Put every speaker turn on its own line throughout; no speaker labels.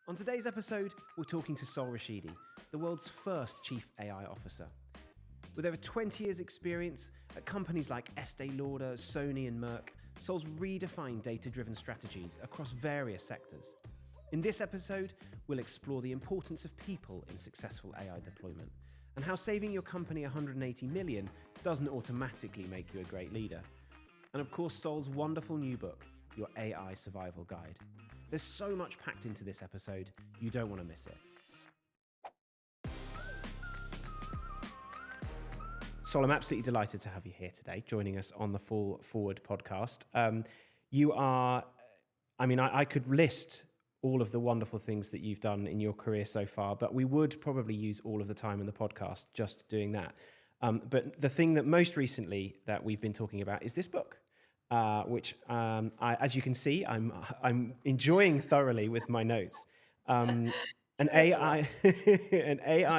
On today's episode, we're talking to Sol Rashidi, the world's first Chief AI Officer. With over 20 years' experience at companies like Estee Lauder, Sony and Merck, Sol's redefined data-driven strategies across various sectors. In this episode, we'll explore the importance of people in successful AI deployment and how saving your company $180 million doesn't automatically make you a great leader. And of course, Sol's wonderful new book, Your AI Survival Guide. There's so much packed into this episode, you don't want to miss it. Sol, I'm absolutely delighted to have you here today, joining us on the Fall Forward podcast. I could list all of the wonderful things that you've done in your career so far, but we would probably use all of the time in the podcast just doing that. But the thing that most recently that we've been talking about is this book. Which, as you can see, I'm enjoying thoroughly with my notes. An AI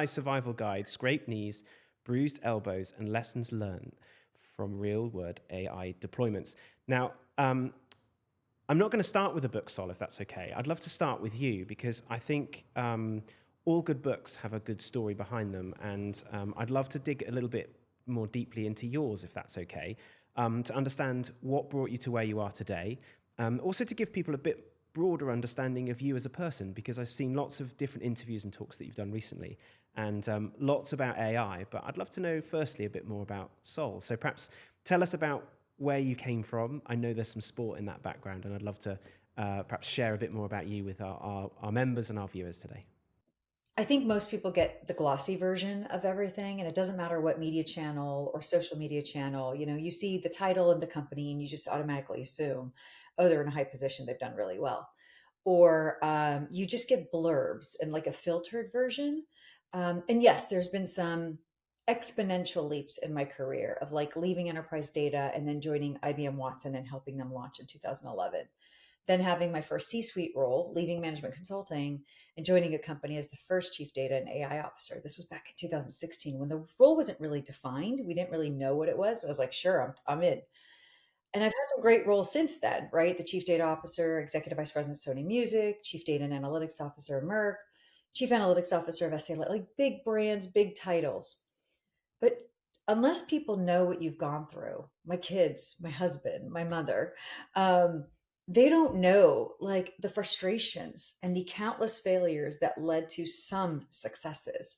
survival guide, scraped knees, bruised elbows, and lessons learned from real-world AI deployments. Now, I'm not going to start with the book, Sol, if that's okay. I'd love to start with you because I think all good books have a good story behind them, and I'd love to dig a little bit more deeply into yours, if that's okay. To understand what brought you to where you are today. Also to give people a bit broader understanding of you as a person, because I've seen lots of different interviews and talks that you've done recently, and lots about AI, but I'd love to know firstly a bit more about Sol. So perhaps tell us about where you came from. I know there's some sport in that background, and I'd love to perhaps share a bit more about you with our members and our viewers today.
I think most people get the glossy version of everything, and it doesn't matter what media channel or social media channel, you see the title and the company and you just automatically assume, oh, they're in a high position, they've done really well. Or you just get blurbs and like a filtered version. And yes, there's been some exponential leaps in my career of like leaving enterprise data and then joining IBM Watson and helping them launch in 2011. Then having my first C-suite role, leaving management consulting and joining a company as the first chief data and AI officer. This was back in 2016 when the role wasn't really defined. We didn't really know what it was. But I was like, sure, I'm in. And I've had some great roles since then, right? The chief data officer, executive vice president of Sony Music, chief data and analytics officer of Merck, chief analytics officer of Estee Lauder, like big brands, big titles. But unless people know what you've gone through, my kids, my husband, my mother, they don't know like the frustrations and the countless failures that led to some successes.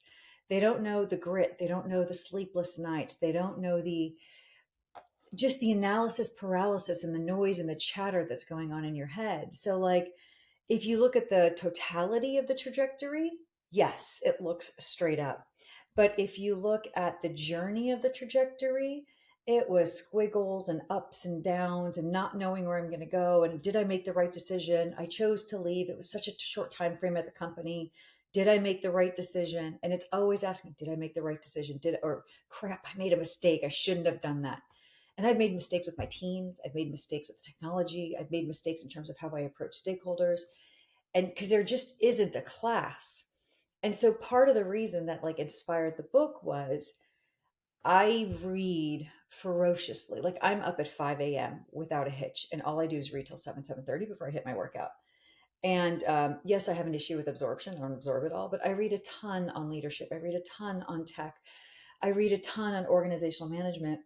They don't know the grit. They don't know the sleepless nights. They don't know just the analysis paralysis and the noise and the chatter that's going on in your head. So like, if you look at the totality of the trajectory, yes, it looks straight up. But if you look at the journey of the trajectory, it was squiggles and ups and downs and not knowing where I'm going to go. And did I make the right decision? I chose to leave. It was such a short time frame at the company. Did I make the right decision? And it's always asking, did I make the right decision? Or crap, I made a mistake. I shouldn't have done that. And I've made mistakes with my teams. I've made mistakes with technology. I've made mistakes in terms of how I approach stakeholders. And because there just isn't a class. And so part of the reason that like inspired the book was I read ferociously. Like I'm up at 5 a.m. without a hitch. And all I do is read till 7:30 before I hit my workout. And yes, I have an issue with absorption. I don't absorb it all, but I read a ton on leadership. I read a ton on tech. I read a ton on organizational management.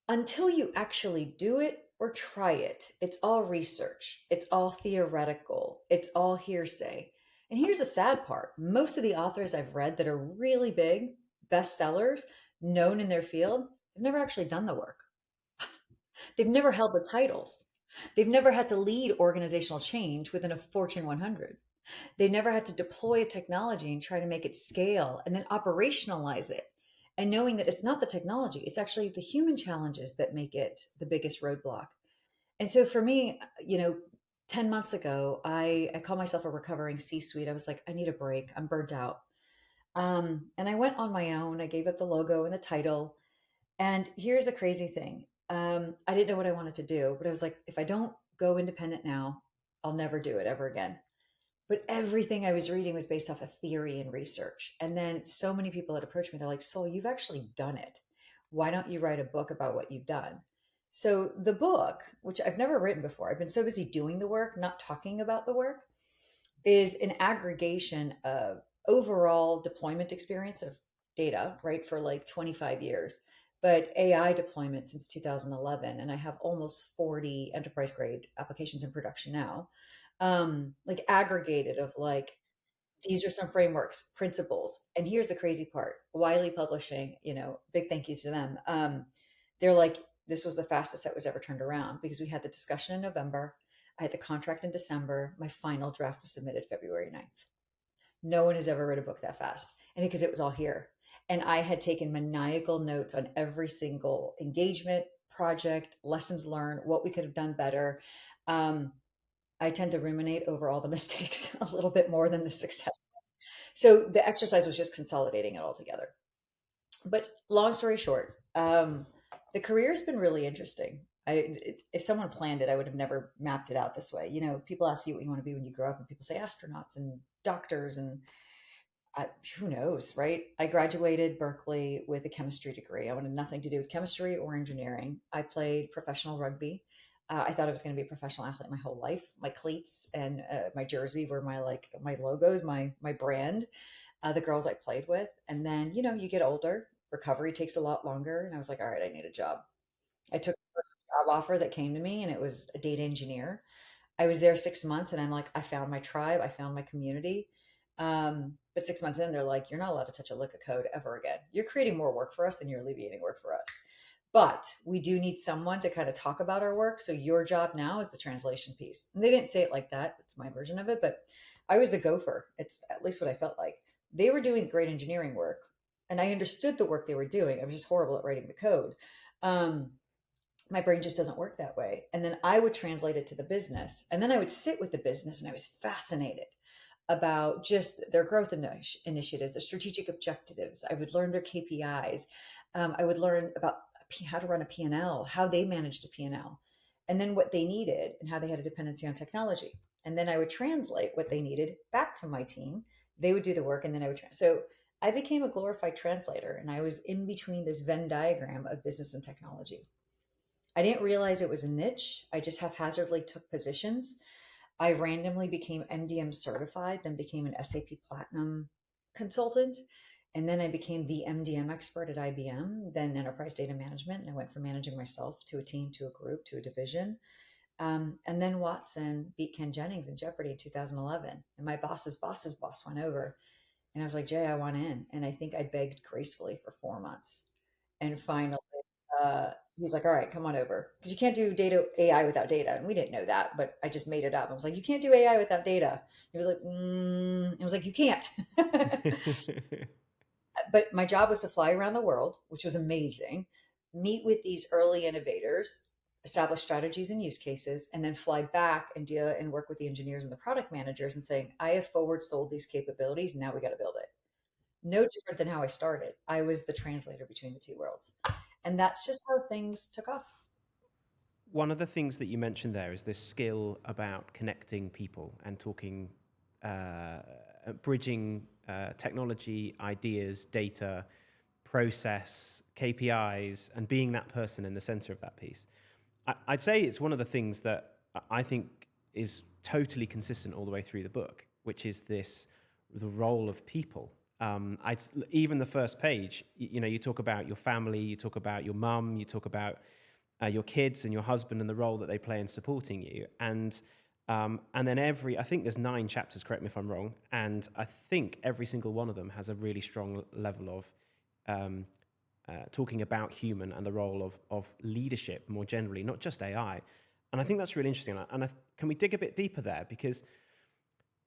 Until you actually do it or try it, it's all research. It's all theoretical. It's all hearsay. And here's the sad part. Most of the authors I've read that are really big, bestsellers, known in their field, they've never actually done the work. They've never held the titles. They've never had to lead organizational change within a Fortune 100. They never had to deploy a technology and try to make it scale and then operationalize it. And knowing that it's not the technology, it's actually the human challenges that make it the biggest roadblock. And so for me, 10 months ago, I call myself a recovering C-suite. I was like, I need a break. I'm burnt out. And I went on my own. I gave up the logo and the title. And here's the crazy thing. I didn't know what I wanted to do, but I was like, if I don't go independent now, I'll never do it ever again. But everything I was reading was based off of theory and research. And then so many people had approached me. They're like, Sol, you've actually done it. Why don't you write a book about what you've done? So the book, which I've never written before, I've been so busy doing the work, not talking about the work. is an aggregation of overall deployment experience of data, right, for like 25 years, but AI deployment since 2011. And I have almost 40 enterprise grade applications in production now, like aggregated of like, these are some frameworks, principles. And here's the crazy part. Wiley Publishing, big thank you to them. They're like, this was the fastest that was ever turned around because we had the discussion in November. I had the contract in December. My final draft was submitted February 9th. No one has ever read a book that fast. And because it was all here. And I had taken maniacal notes on every single engagement, project, lessons learned, what we could have done better. Um, I tend to ruminate over all the mistakes a little bit more than the success. So the exercise was just consolidating it all together. But long story short, the career's been really interesting. If someone planned it, I would have never mapped it out this way. People ask you what you want to be when you grow up, and people say astronauts and doctors, and who knows, right? I graduated Berkeley with a chemistry degree. I wanted nothing to do with chemistry or engineering. I played professional rugby. I thought I was going to be a professional athlete my whole life. My cleats and my jersey were my logos, my brand, the girls I played with. And then, you get older, recovery takes a lot longer. And I was like, all right, I need a job. I took a job offer that came to me, and it was a data engineer. I was there 6 months, and I'm like, I found my tribe, I found my community. But 6 months in, they're like, you're not allowed to touch a lick of code ever again. You're creating more work for us than you're alleviating work for us. But we do need someone to kind of talk about our work. So your job now is the translation piece. And they didn't say it like that. It's my version of it, but I was the gopher. It's at least what I felt like. They were doing great engineering work, and I understood the work they were doing. I was just horrible at writing the code. Um, my brain just doesn't work that way. And then I would translate it to the business. And then I would sit with the business, and I was fascinated about just their growth initiatives, their strategic objectives. I would learn their KPIs. I would learn about how to run a P&L, how they managed a P&L, and then what they needed and how they had a dependency on technology. And then I would translate what they needed back to my team. They would do the work, and then I would so I became a glorified translator, and I was in between this Venn diagram of business and technology. I didn't realize it was a niche. I just haphazardly took positions. I randomly became MDM certified, then became an SAP Platinum consultant. And then I became the MDM expert at IBM, then enterprise data management. And I went from managing myself to a team, to a group, to a division. And then Watson beat Ken Jennings in Jeopardy in 2011. And my boss's boss's boss went over. And I was like, Jay, I want in. And I think I begged gracefully for 4 months. And finally, he's like, all right, come on over. Because you can't do data AI without data. And we didn't know that, but I just made it up. I was like, you can't do AI without data. He was like, it was like, you can't. But my job was to fly around the world, which was amazing, meet with these early innovators, establish strategies and use cases, and then fly back and deal and work with the engineers and the product managers and saying, I have forward sold these capabilities. Now we got to build it. No different than how I started. I was the translator between the two worlds. And that's just how things took off.
One of the things that you mentioned there is this skill about connecting people and talking, bridging technology, ideas, data, process, KPIs, and being that person in the center of that piece. I'd say it's one of the things that I think is totally consistent all the way through the book, which is the role of people. Even the first page, you talk about your family, you talk about your mum, you talk about your kids and your husband and the role that they play in supporting you. And then I think there's 9 chapters, correct me if I'm wrong, and I think every single one of them has a really strong level of talking about human and the role of leadership more generally, not just AI. And I think that's really interesting. And can we dig a bit deeper there? Because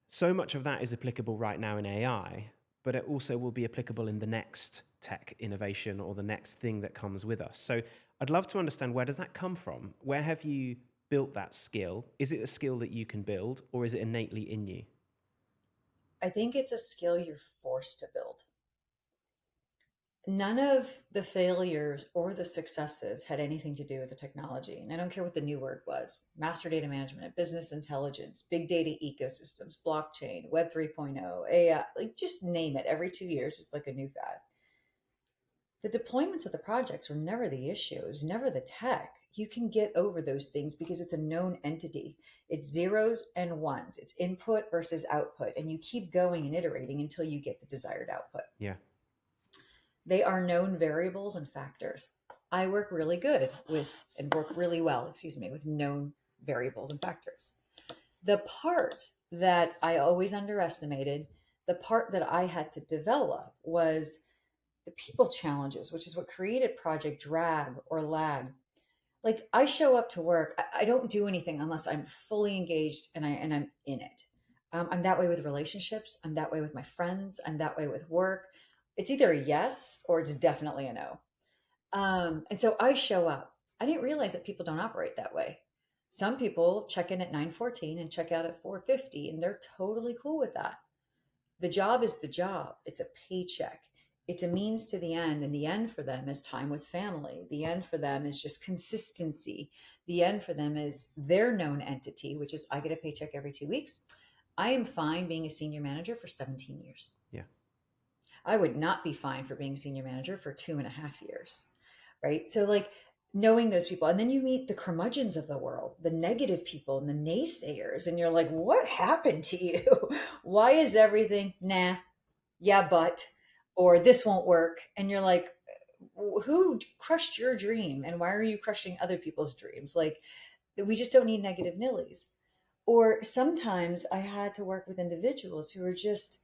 so much of that is applicable right now in AI, but it also will be applicable in the next tech innovation or the next thing that comes with us. So I'd love to understand, where does that come from? Where have you built that skill? Is it a skill that you can build, or is it innately in you?
I think it's a skill you're forced to build. None of the failures or the successes had anything to do with the technology. And I don't care what the new word was: master data management, business intelligence, big data ecosystems, blockchain, Web 3.0, AI, like just name it. Every 2 years, it's like a new fad. The deployments of the projects were never the issue. It was never the tech. you can get over those things because it's a known entity. It's zeros and ones, it's input versus output, and you keep going and iterating until you get the desired output.
Yeah.
They are known variables and factors. I work really good with, and work really well, excuse me, with known variables and factors. The part that I always underestimated, the part that I had to develop was the people challenges, which is what created Project Drag or Lag. Like I show up to work, I don't do anything unless I'm fully engaged and I'm in it. I'm that way with relationships. I'm that way with my friends. I'm that way with work. It's either a yes or it's definitely a no. And so I show up. I didn't realize that people don't operate that way. Some people check in at 9:14 and check out at 4:50, and they're totally cool with that. The job is the job. It's a paycheck. It's a means to the end. And the end for them is time with family. The end for them is just consistency. The end for them is their known entity, which is I get a paycheck every 2 weeks. I am fine being a senior manager for 17 years.
Yeah.
I would not be fine for being senior manager for 2.5 years. Right. So, like, knowing those people, and then you meet the curmudgeons of the world, the negative people and the naysayers, and you're like, what happened to you? Why is everything, nah, yeah, but, or this won't work? And you're like, who crushed your dream? And why are you crushing other people's dreams? Like, we just don't need negative nillies. Or sometimes I had to work with individuals who are just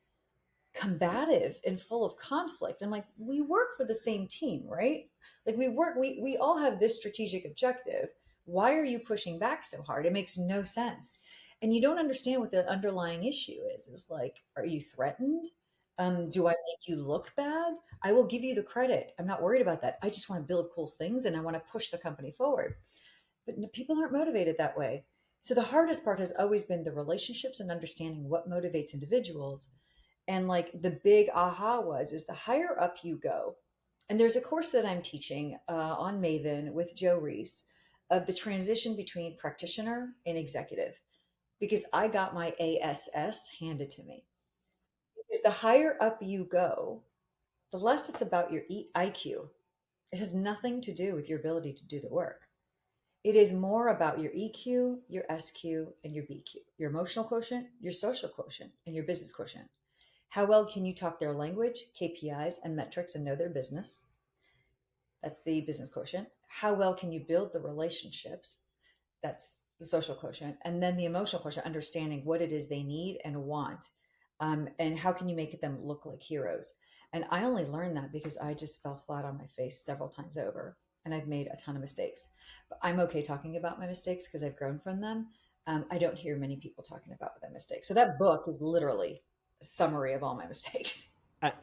combative and full of conflict. I'm like, we work for the same team, right? Like we all have this strategic objective. Why are you pushing back so hard? It makes no sense. And you don't understand what the underlying issue is. Is like, are you threatened? Do I make you look bad? I will give you the credit. I'm not worried about that. I just want to build cool things and I want to push the company forward. But people aren't motivated that way. So the hardest part has always been the relationships and understanding what motivates individuals. And like the big aha was is the higher up you go. And there's a course that I'm teaching on Maven with Joe Reese of the transition between practitioner and executive, because I got my ASS handed to me. Because the higher up you go, the less it's about your IQ. It has nothing to do with your ability to do the work. It is more about your EQ, your SQ, and your BQ, your emotional quotient, your social quotient, and your business quotient. How well can you talk their language, KPIs, and metrics and know their business? That's the business quotient. How well can you build the relationships? That's the social quotient. And then the emotional quotient, understanding what it is they need and want. And how can you make them look like heroes? And I only learned that because I just fell flat on my face several times over. And I've made a ton of mistakes. But I'm okay talking about my mistakes because I've grown from them. I don't hear many people talking about their mistakes. So that book is literally a summary of all my mistakes.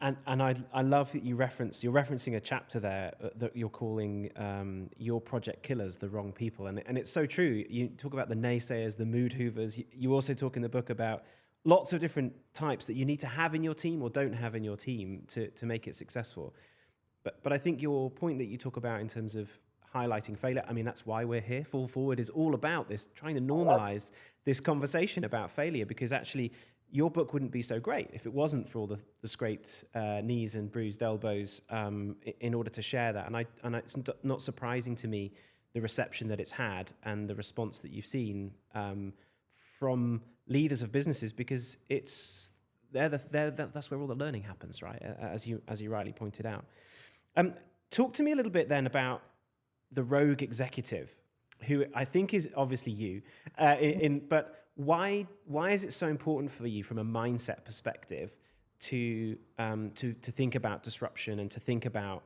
And I love that you're referencing a chapter there that you're calling your project killers the wrong people, and it's so true. You talk about the naysayers, the mood hoovers. You also talk in the book about lots of different types that you need to have in your team or don't have in your team to make it successful. But I think your point that you talk about in terms of highlighting failure, I mean, that's why we're here. Fall Forward is all about this, trying to normalize this conversation about failure, because actually your book wouldn't be so great if it wasn't for all the scraped knees and bruised elbows in order to share that. And it's not surprising to me the reception that it's had and the response that you've seen from leaders of businesses, because that's where all the learning happens, right? As you rightly pointed out. Talk to me a little bit then about the rogue executive, who I think is obviously you, but why is it so important for you from a mindset perspective to think about disruption and to think about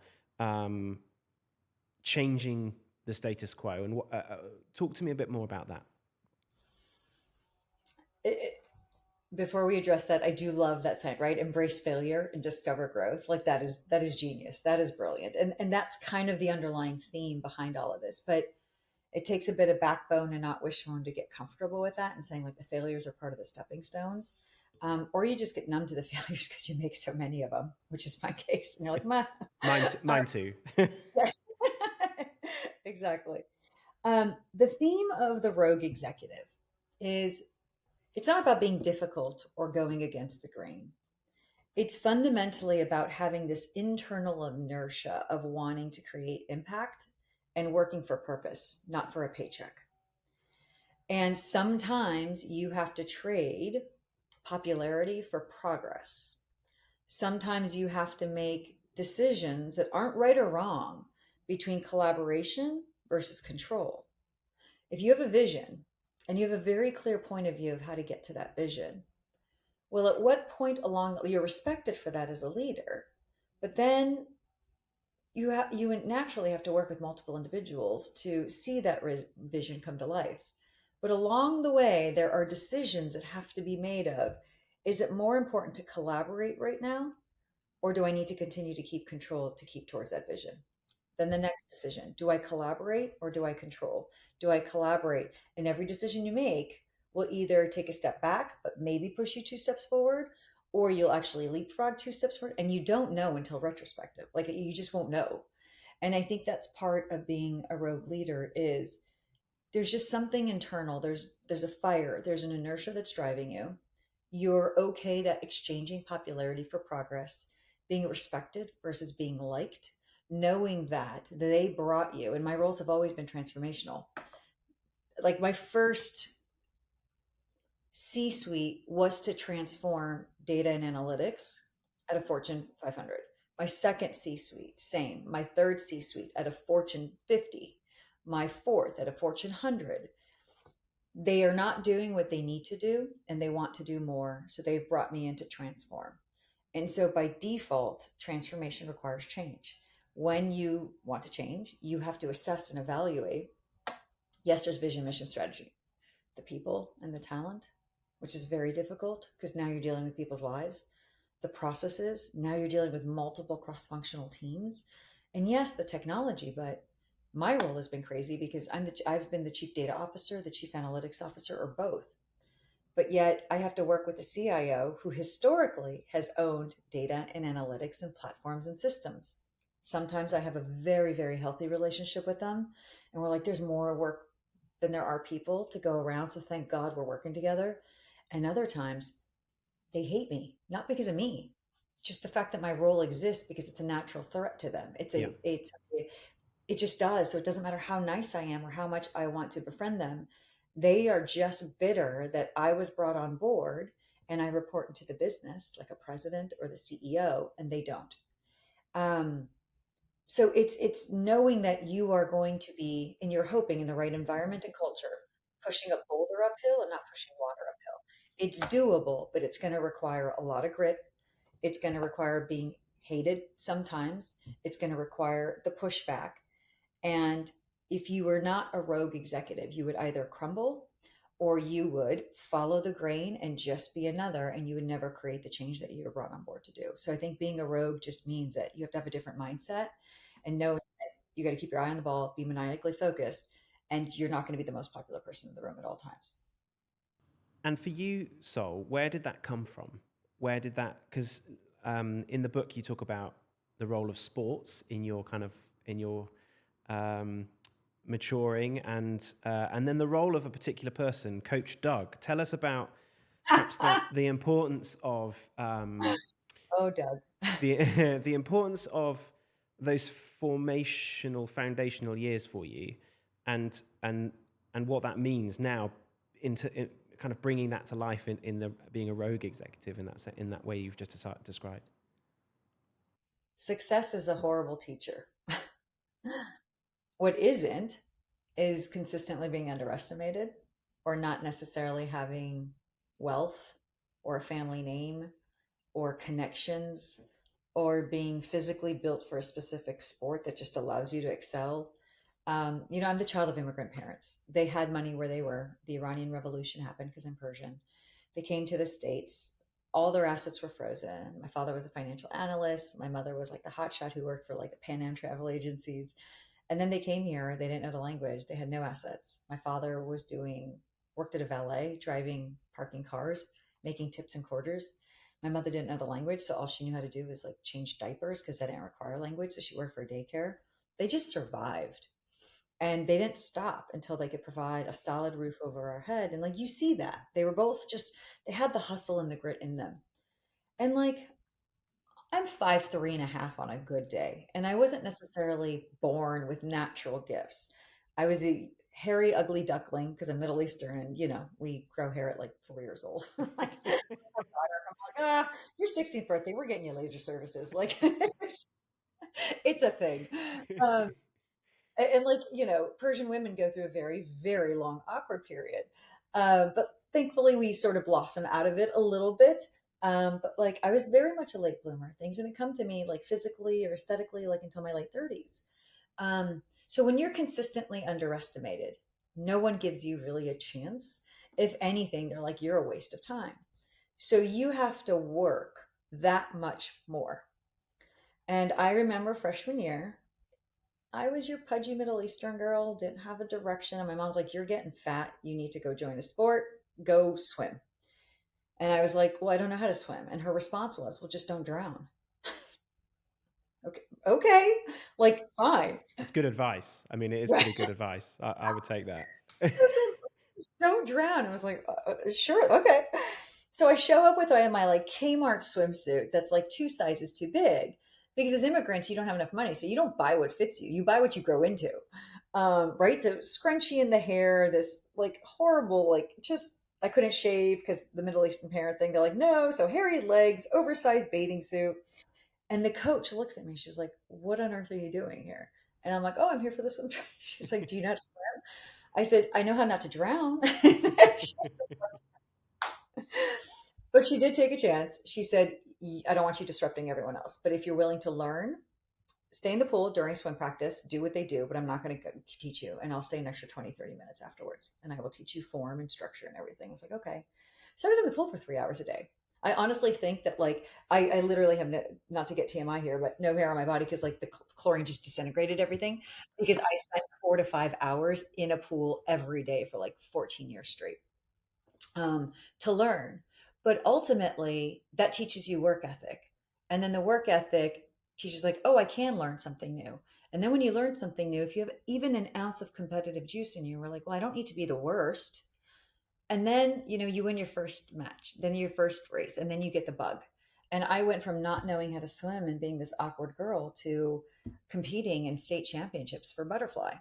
changing the status quo? And talk to me a bit more about that.
Before we address that, I do love that sign, right? Embrace failure and discover growth. Like that is genius. That is brilliant. And that's kind of the underlying theme behind all of this. But it takes a bit of backbone and not wishbone to get comfortable with that and saying like the failures are part of the stepping stones. Or you just get numb to the failures because you make so many of them, which is my case. And you're like,
mine too.
Exactly. The theme of the rogue executive is it's not about being difficult or going against the grain. It's fundamentally about having this internal inertia of wanting to create impact and working for purpose, not for a paycheck. And sometimes you have to trade popularity for progress. Sometimes you have to make decisions that aren't right or wrong between collaboration versus control. If you have a vision and you have a very clear point of view of how to get to that vision, well, at what point along you're respected for that as a leader, but then you naturally have to work with multiple individuals to see that vision come to life. But along the way, there are decisions that have to be made of, is it more important to collaborate right now, or do I need to continue to keep control to keep towards that vision? Then the next decision, do I collaborate or do I control? Do I collaborate? And every decision you make will either take a step back, but maybe push you two steps forward, or you'll actually leapfrog two steps forward. And you don't know until retrospective. Like you just won't know. And I think that's part of being a rogue leader is there's just something internal. There's a fire, there's an inertia that's driving you. You're okay that exchanging popularity for progress, being respected versus being liked, knowing that they brought you, and my roles have always been transformational. Like my first C suite was to transform data and analytics at a Fortune 500. My second C suite, same. My third C suite at a Fortune 50. My fourth at a Fortune 100. They are not doing what they need to do and they want to do more. So they've brought me in to transform. And so by default, transformation requires change. When you want to change, you have to assess and evaluate. Yes, there's vision, mission, strategy, the people and the talent, which is very difficult because now you're dealing with people's lives, the processes, now you're dealing with multiple cross-functional teams. And yes, the technology, but my role has been crazy because I've been the chief data officer, the chief analytics officer, or both. But yet I have to work with the CIO who historically has owned data and analytics and platforms and systems. Sometimes I have a very, very healthy relationship with them. And we're like, there's more work than there are people to go around. So thank God we're working together. And other times they hate me, not because of me, just the fact that my role exists because it's a natural threat to them.
Yeah.
It just does. So it doesn't matter how nice I am or how much I want to befriend them. They are just bitter that I was brought on board and I report into the business like a president or the CEO, and they don't. Um, so it's knowing that you are going to be, and you're hoping in the right environment and culture, pushing a boulder uphill and not pushing water uphill. It's doable, but it's going to require a lot of grit. It's going to require being hated sometimes. It's going to require the pushback. And if you were not a rogue executive, you would either crumble or you would follow the grain and just be another, and you would never create the change that you were brought on board to do. So I think being a rogue just means that you have to have a different mindset and know that you got to keep your eye on the ball, be maniacally focused, and you're not going to be the most popular person in the room at all times.
And for you, Sol, where did that come from? Where did that? Because in the book you talk about the role of sports in your um, maturing, and then the role of a particular person, Coach Doug. Tell us about perhaps the importance of
Oh, Doug.
the the importance of those foundational years for you, and what that means now kind of bringing that to life in the being a rogue executive in that way you've just described.
Success is a horrible teacher. What isn't is consistently being underestimated or not necessarily having wealth or a family name or connections or being physically built for a specific sport that just allows you to excel. I'm the child of immigrant parents. They had money where they were. The Iranian Revolution happened because I'm Persian. They came to the States. All their assets were frozen. My father was a financial analyst. My mother was like the hotshot who worked for like the Pan Am travel agencies. And then they came here. They didn't know the language. They had no assets. My father worked at a valet, driving, parking cars, making tips and quarters. My mother didn't know the language, so all she knew how to do was like change diapers because that didn't require language. So she worked for a daycare. They just survived. And they didn't stop until they could provide a solid roof over our head. And like you see that. They were both just, they had the hustle and the grit in them. And like I'm 5'3.5" on a good day, and I wasn't necessarily born with natural gifts. I was a hairy, ugly duckling because I'm Middle Eastern, and we grow hair at like 4 years old. Like, your 16th birthday, we're getting you laser services. Like, it's a thing. Um, and like, Persian women go through a very, very long awkward period. But thankfully, we sort of blossom out of it a little bit. But like, I was very much a late bloomer. Things didn't come to me like physically or aesthetically like until my late 30s. So when you're consistently underestimated, no one gives you really a chance. If anything, they're like, you're a waste of time. So you have to work that much more. And I remember freshman year, I was your pudgy Middle Eastern girl, didn't have a direction. And my mom's like, you're getting fat. You need to go join a sport, go swim. And I was like, well, I don't know how to swim. And her response was, well, just don't drown. Okay. Okay. Like, fine.
It's good advice. I mean, it is
Right.
pretty good advice. I would take that.
Was like, just don't drown. I was like, sure. Okay. So I show up with my like Kmart swimsuit that's like two sizes too big because as immigrants, you don't have enough money. So you don't buy what fits you. You buy what you grow into. Right. So scrunchy in the hair, this like horrible, like just, I couldn't shave because the Middle Eastern parent thing. They're like, no. So hairy legs, oversized bathing suit. And the coach looks at me. She's like, what on earth are you doing here? And I'm like, oh, I'm here for the swim training. She's like, do you know how to swim? I said, I know how not to drown. But she did take a chance. She said, I don't want you disrupting everyone else, but if you're willing to learn, stay in the pool during swim practice, do what they do, but I'm not going to teach you. And I'll stay an extra 20, 30 minutes afterwards. And I will teach you form and structure and everything. It's like, okay. So I was in the pool for 3 hours a day. I honestly think that like I literally have no, not to get TMI here, but no hair on my body because like the chlorine just disintegrated everything because I spent 4 to 5 hours in a pool every day for like 14 years straight to learn. But ultimately, that teaches you work ethic. And then the work ethic teaches, like, oh, I can learn something new. And then when you learn something new, if you have even an ounce of competitive juice in you, we're like, well, I don't need to be the worst. And then, you win your first match, then your first race, and then you get the bug. And I went from not knowing how to swim and being this awkward girl to competing in state championships for butterfly.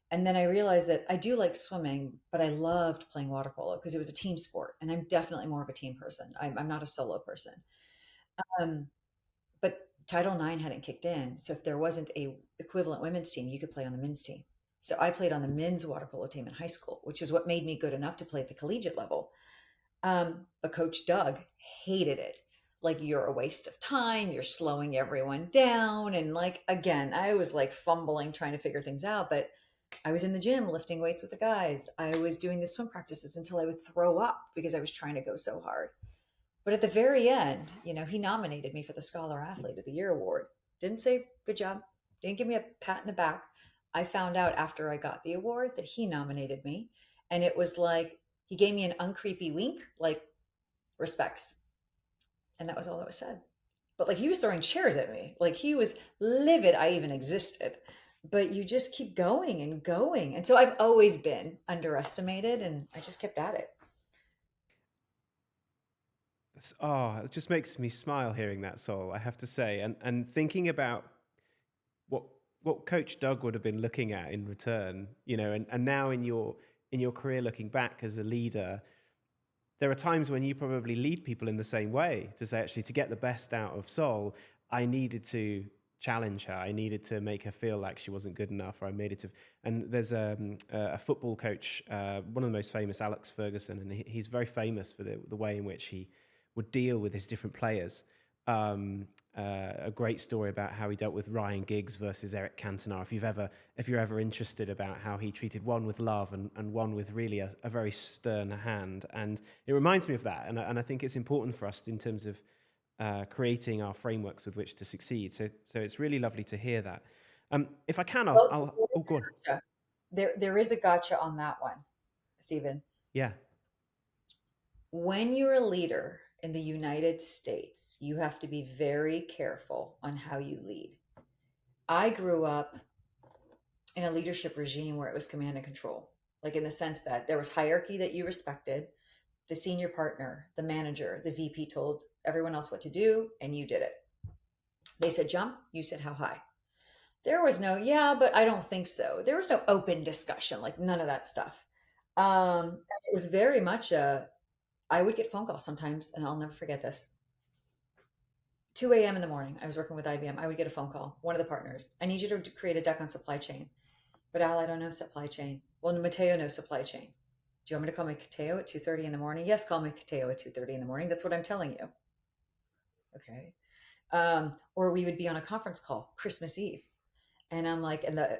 And then I realized that I do like swimming, but I loved playing water polo because it was a team sport. And I'm definitely more of a team person. I'm not a solo person. Um, but Title IX hadn't kicked in. So if there wasn't a equivalent women's team, you could play on the men's team. So I played on the men's water polo team in high school, which is what made me good enough to play at the collegiate level. But Coach Doug hated it. Like, you're a waste of time. You're slowing everyone down. And like, again, I was like fumbling, trying to figure things out. But I was in the gym lifting weights with the guys. I was doing the swim practices until I would throw up because I was trying to go so hard. But at the very end, he nominated me for the Scholar Athlete of the Year award. Didn't say good job, didn't give me a pat in the back. I found out after I got the award that he nominated me. And it was like he gave me an uncreepy wink, like respects. And that was all that was said. But like he was throwing chairs at me. Like he was livid I even existed. But you just keep going and going. And so I've always been underestimated and I just kept at it.
Oh, it just makes me smile hearing that, Sol, I have to say. And thinking about what what Coach Doug would have been looking at in return, and now in your career looking back as a leader, there are times when you probably lead people in the same way to say, actually, to get the best out of Sol, I needed to challenge her. I needed to make her feel like she wasn't good enough, or I needed to. And there's a football coach, one of the most famous, Alex Ferguson, and he's very famous for the way in which he would deal with his different players. A great story about how he dealt with Ryan Giggs versus Eric Cantona. If you're ever interested about how he treated one with love and one with really a very stern hand, and it reminds me of that. And I think it's important for us in terms of creating our frameworks with which to succeed. So it's really lovely to hear that. If I can,
Well,
I'll
there
oh,
is
go on.
a gotcha. There is a gotcha on that one, Stephen.
Yeah.
When you're a leader in the United States, you have to be very careful on how you lead. I grew up in a leadership regime where it was command and control, like in the sense that there was hierarchy that you respected. The senior partner, the manager, the VP told everyone else what to do, and you did it. They said jump, you said how high. There was no, yeah, but I don't think so. There was no open discussion, like none of that stuff. It was very much I would get phone calls sometimes, and I'll never forget this. 2 a.m. in the morning, I was working with IBM. I would get a phone call, one of the partners. I need you to create a deck on supply chain. But Al, I don't know supply chain. Well, Mateo knows supply chain. Do you want me to call Mateo at 2:30 in the morning? Yes, call Mateo at 2:30 in the morning. That's what I'm telling you. Okay. Or we would be on a conference call Christmas Eve. And I'm like, and then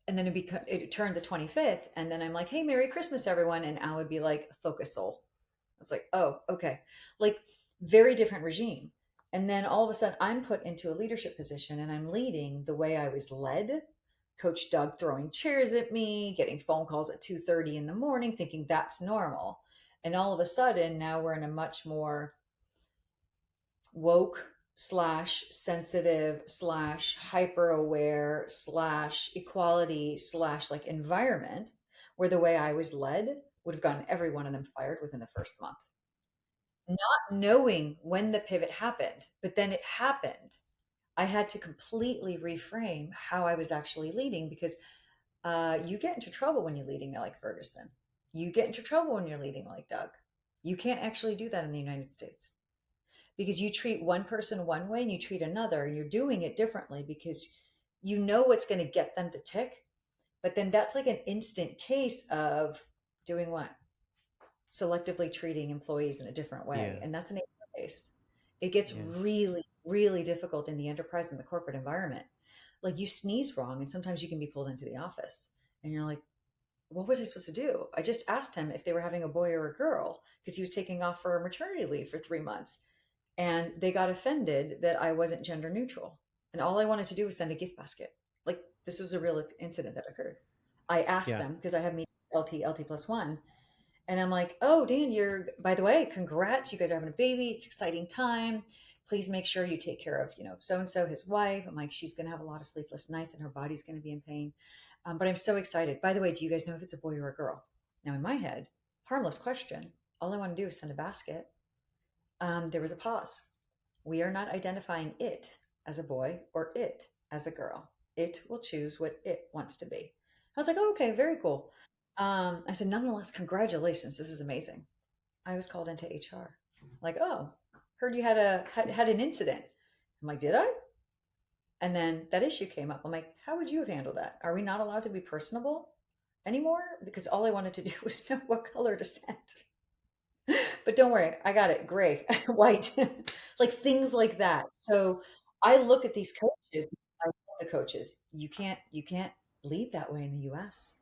it turned the 25th. And then I'm like, hey, Merry Christmas, everyone. And Al would be like, focus soul. I was like, oh, okay. Like, very different regime. And then all of a sudden, I'm put into a leadership position and I'm leading the way I was led. Coach Doug throwing chairs at me, getting phone calls at 2:30 in the morning, thinking that's normal. And all of a sudden, now we're in a much more woke slash sensitive slash hyper aware slash equality slash like environment where the way I was led would have gotten every one of them fired within the first month. Not knowing when the pivot happened, but then it happened. I had to completely reframe how I was actually leading because you get into trouble when you're leading like Ferguson. You get into trouble when you're leading like Doug. You can't actually do that in the United States because you treat one person one way and you treat another and you're doing it differently because you know what's going to get them to tick. But then that's like an instant case of doing what? Selectively treating employees in a different way.
Yeah.
And that's an HR case. It gets
Yeah.
really, really difficult in the enterprise and the corporate environment. Like you sneeze wrong, and sometimes you can be pulled into the office and you're like, what was I supposed to do? I just asked him if they were having a boy or a girl because he was taking off for maternity leave for 3 months. And they got offended that I wasn't gender neutral. And all I wanted to do was send a gift basket. Like this was a real incident that occurred. I asked
Yeah.
them because I have meetings LT plus one. And I'm like, oh, Dan, by the way, congrats. You guys are having a baby. It's an exciting time. Please make sure you take care of, so and so, his wife. I'm like, she's going to have a lot of sleepless nights and her body's going to be in pain. But I'm so excited. By the way, do you guys know if it's a boy or a girl? Now, in my head, harmless question. All I want to do is send a basket. There was a pause. We are not identifying it as a boy or it as a girl. It will choose what it wants to be. I was like, oh, okay, very cool. I said, nonetheless, congratulations. This is amazing. I was called into HR. Like, oh, heard you had an incident. I'm like, did I? And then that issue came up. I'm like, how would you have handled that? Are we not allowed to be personable anymore? Because all I wanted to do was know what color to send. But don't worry, I got it. Gray, white, like things like that. So I look at these coaches. I love the coaches. You can't lead that way in the U.S.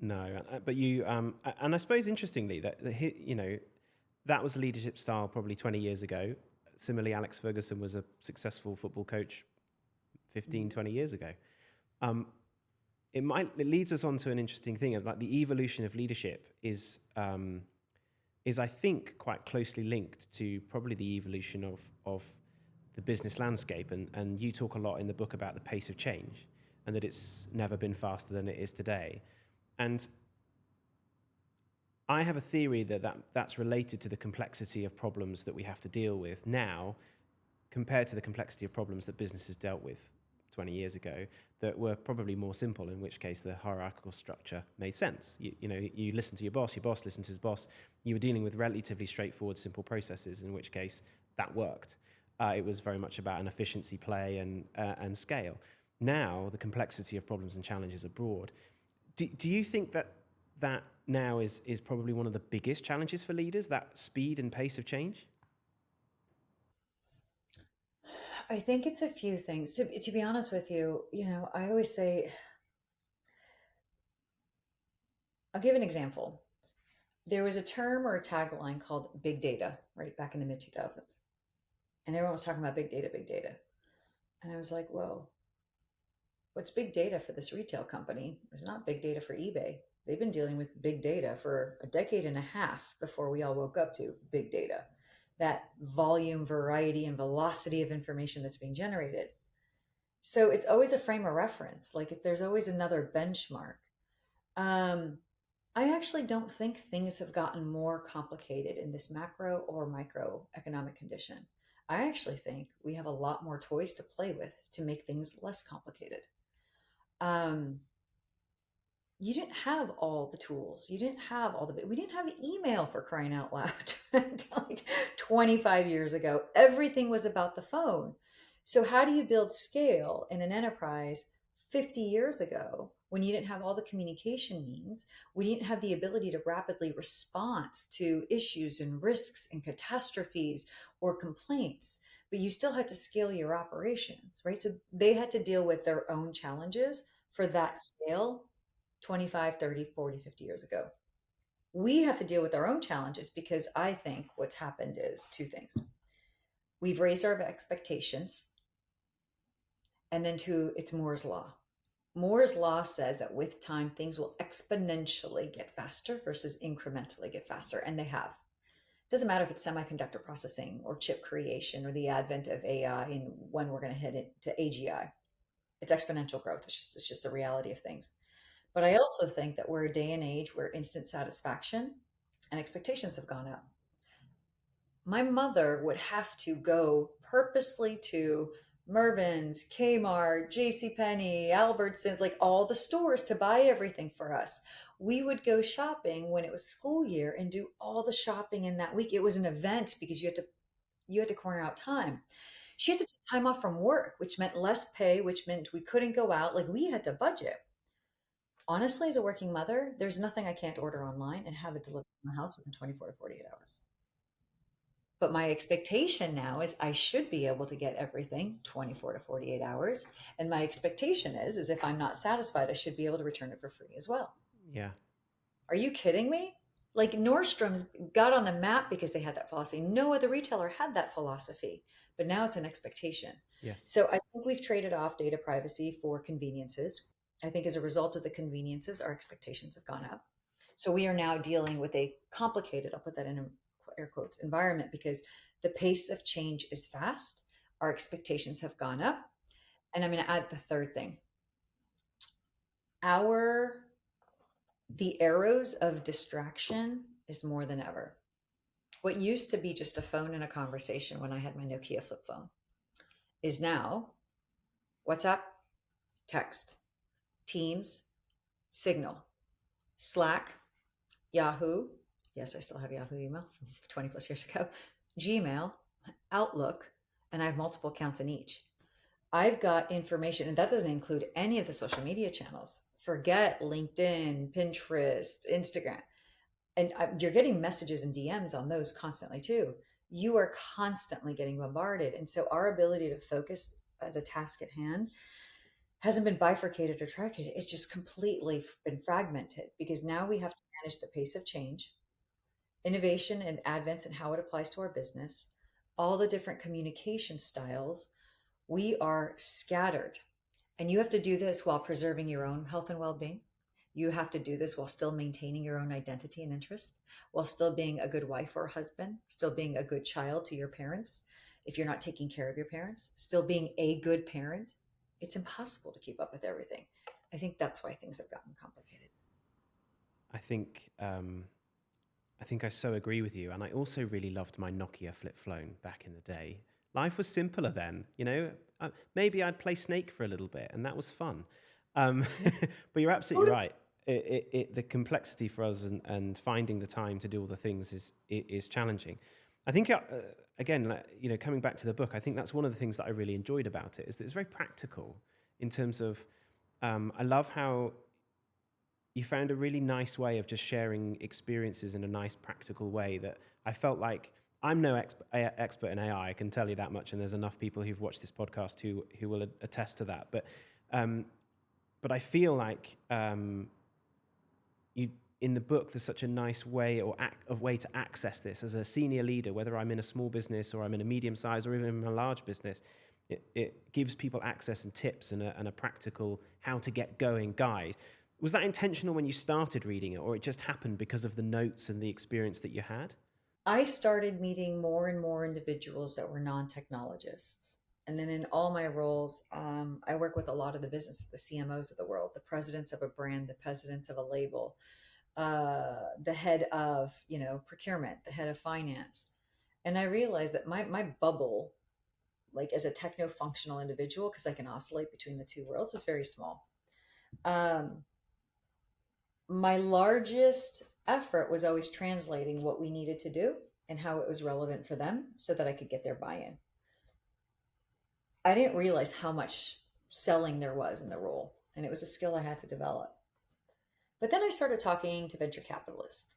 No, but and I suppose interestingly that was a leadership style probably 20 years ago. Similarly, Alex Ferguson was a successful football coach 15, 20 years ago. Um, it leads us on to an interesting thing of like the evolution of leadership is I think quite closely linked to probably the evolution of the business landscape. And you talk a lot in the book about the pace of change and that it's never been faster than it is today. And I have a theory that's related to the complexity of problems that we have to deal with now compared to the complexity of problems that businesses dealt with 20 years ago that were probably more simple, in which case the hierarchical structure made sense. You listen to your boss listened to his boss. You were dealing with relatively straightforward, simple processes, in which case that worked. It was very much about an efficiency play and scale. Now, the complexity of problems and challenges are broad. Do you think that now is probably one of the biggest challenges for leaders, that speed and pace of change?
I think it's a few things. To be honest with you, I always say, I'll give an example. There was a term or a tagline called big data, right back in the mid 2000s. And everyone was talking about big data, big data. And I was like, whoa, what's big data for this retail company is not big data for eBay. They've been dealing with big data for a decade and a half before we all woke up to big data, that volume, variety, and velocity of information that's being generated. So it's always a frame of reference. Like there's always another benchmark. Um, I actually don't think things have gotten more complicated in this macro or micro economic condition. I actually think we have a lot more toys to play with to make things less complicated. Um, you didn't have all the tools. You didn't have all the, we didn't have email for crying out loud until like 25 years ago. Everything was about the phone. So, how do you build scale in an enterprise 50 years ago when you didn't have all the communication means? We didn't have the ability to rapidly respond to issues and risks and catastrophes or complaints, but you still had to scale your operations, right? So, they had to deal with their own challenges for that scale 25, 30, 40, 50 years ago. We have to deal with our own challenges because I think what's happened is two things. We've raised our expectations, and then two, it's Moore's Law. Moore's Law says that with time, things will exponentially get faster versus incrementally get faster, and they have. It doesn't matter if it's semiconductor processing or chip creation or the advent of AI and when we're going to hit it to AGI. It's exponential growth. It's just the reality of things. But I also think that we're a day and age where instant satisfaction and expectations have gone up. My mother would have to go purposely to Mervyn's, Kmart, JCPenney, Albertsons, like all the stores to buy everything for us. We would go shopping when it was school year and do all the shopping in that week. It was an event because you had to corner out time. She had to take time off from work, which meant less pay, which meant we couldn't go out. Like we had to budget. Honestly, as a working mother, there's nothing I can't order online and have it delivered to my house within 24 to 48 hours. But my expectation now is I should be able to get everything 24 to 48 hours. And my expectation is if I'm not satisfied, I should be able to return it for free as well.
Yeah.
Are you kidding me? Like Nordstrom's got on the map because they had that philosophy. No other retailer had that philosophy, but now it's an expectation.
Yes.
So I think we've traded off data privacy for conveniences. I think as a result of the conveniences, our expectations have gone up. So we are now dealing with a complicated, I'll put that in air quotes, environment because the pace of change is fast. Our expectations have gone up. And I'm going to add the third thing. Our the arrows of distraction is more than ever. What used to be just a phone and a conversation when I had my Nokia flip phone is now WhatsApp, text, Teams, Signal, Slack, Yahoo. Yes, I still have Yahoo email from 20 plus years ago, Gmail, Outlook, and I have multiple accounts in each. I've got information, and that doesn't include any of the social media channels. Forget LinkedIn, Pinterest, Instagram. And you're getting messages and DMs on those constantly too. You are constantly getting bombarded. And so our ability to focus at a task at hand hasn't been bifurcated or truncated. It's just completely been fragmented because now we have to manage the pace of change, innovation and advents and how it applies to our business, all the different communication styles. We are scattered. And you have to do this while preserving your own health and well being. You have to do this while still maintaining your own identity and interest, while still being a good wife or husband, still being a good child to your parents. If you're not taking care of your parents, still being a good parent. It's impossible to keep up with everything. I think that's why things have gotten complicated.
I think I think I so agree with you, and I also really loved my Nokia flip phone back in the day. Life was simpler then, you know. Maybe I'd play Snake for a little bit, and that was fun. Um, but you're absolutely right. The complexity for us and finding the time to do all the things is challenging. I think again, you know, coming back to the book, I think that's one of the things that I really enjoyed about it is that it's very practical in terms of. I love how you found a really nice way of just sharing experiences in a nice, practical way that I felt like I'm no expert in AI. I can tell you that much, and there's enough people who've watched this podcast who will attest to that. But I feel like you in the book there's such a nice way way to access this as a senior leader, whether I'm in a small business or I'm in a medium size or even in a large business. It gives people access and tips and a practical how to get going guide. Was that intentional when you started reading it, or it just happened because of the notes and the experience that you had?
I started meeting more and more individuals that were non technologists. And then in all my roles, I work with a lot of the business, the CMOs of the world, the presidents of a brand, the presidents of a label, the head of, procurement, the head of finance. And I realized that my bubble like as a techno-functional individual, because I can oscillate between the two worlds, was very small. Um, my largest effort was always translating what we needed to do and how it was relevant for them so that I could get their buy-in. I didn't realize how much selling there was in the role, and it was a skill I had to develop. But then I started talking to venture capitalists,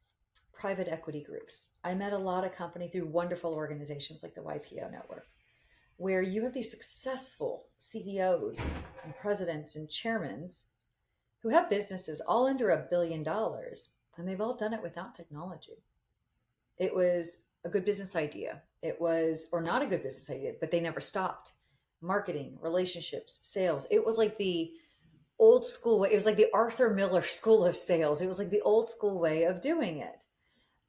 private equity groups. I met a lot of company through wonderful organizations like the YPO network, where you have these successful CEOs and presidents and chairmen who have businesses all under $1 billion, and they've all done it without technology. It was a good business idea. It was, or not a good business idea, but they never stopped. Marketing, relationships, sales. It was like the old school way. It was like the Arthur Miller school of sales. It was like the old school way of doing it.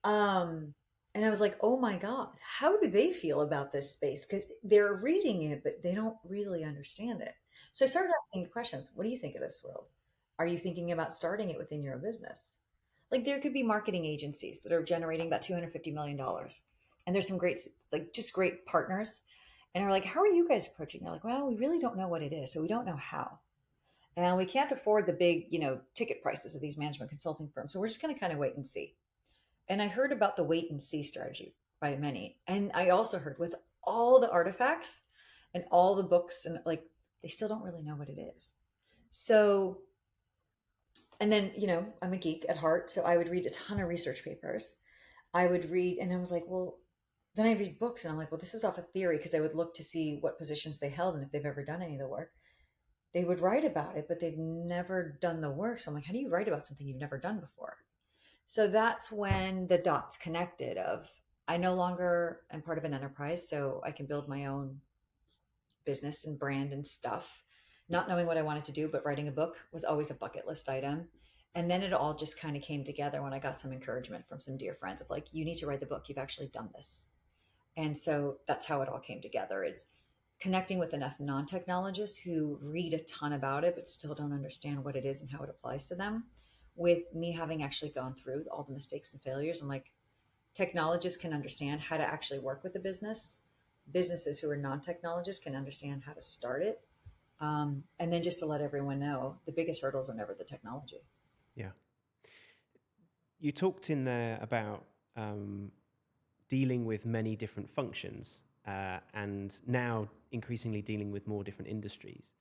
Um, and I was like, oh my God, how do they feel about this space? Because they're reading it, but they don't really understand it. So I started asking the questions. What do you think of this world? Are you thinking about starting it within your own business? Like there could be marketing agencies that are generating about $250 million. And there's some great, like just great partners. And we're like, how are you guys approaching? They're like, well, we really don't know what it is. So we don't know how. And we can't afford the big, ticket prices of these management consulting firms. So we're just going to kind of wait and see. And I heard about the wait and see strategy by many. And I also heard with all the artifacts and all the books, and like, they still don't really know what it is. So, and then, I'm a geek at heart. So I would read a ton of research papers. I would read, and I was like, well, then I read books and I'm like, well, this is off a theory because I would look to see what positions they held and if they've ever done any of the work. They would write about it, but they've never done the work. So I'm like, how do you write about something you've never done before? So that's when the dots connected of I no longer am part of an enterprise, so I can build my own business and brand and stuff. Not knowing what I wanted to do, but writing a book was always a bucket list item. And then it all just kind of came together when I got some encouragement from some dear friends of like, you need to write the book. You've actually done this. And so that's how it all came together. It's connecting with enough non-technologists who read a ton about it, but still don't understand what it is and how it applies to them. With me having actually gone through all the mistakes and failures, I'm like, technologists can understand how to actually work with the business. Businesses who are non-technologists can understand how to start it. And then just to let everyone know, the biggest hurdles are never the technology.
Yeah. You talked in there about dealing with many different functions and now increasingly dealing with more different industries.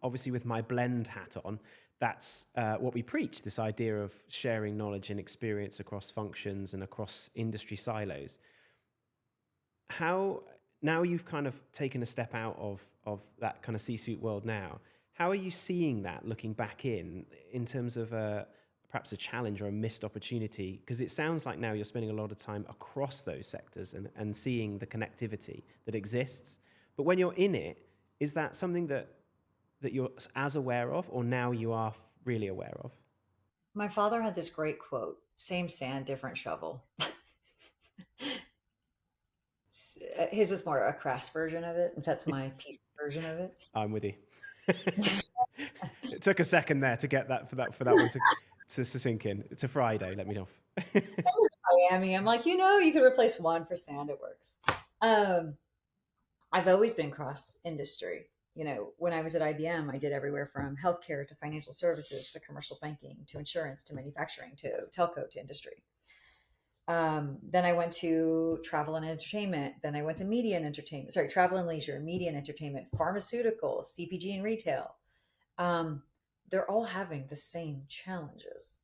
Obviously, with my blend hat on, that's what we preach, this idea of sharing knowledge and experience across functions and across industry silos. How, now you've kind of taken a step out of that kind of C-suite world now, how are you seeing that looking back in terms of perhaps a challenge or a missed opportunity? Because it sounds like now you're spending a lot of time across those sectors and seeing the connectivity that exists. But when you're in it, is that something that you're as aware of, or now you are really aware of?
My father had this great quote, same sand, different shovel. His was more a crass version of it. That's my PC version of it.
I'm with you. It took a second there to get that for that one to sink in. It's a Friday, let me know.
Miami, I'm like, you could replace one for sand, it works. I've always been cross industry. When I was at IBM, I did everywhere from healthcare to financial services to commercial banking to insurance to manufacturing to telco to industry. Then I went to travel and entertainment. Then I went to media and entertainment. Sorry, travel and leisure, media and entertainment, pharmaceuticals, CPG and retail. They're all having the same challenges.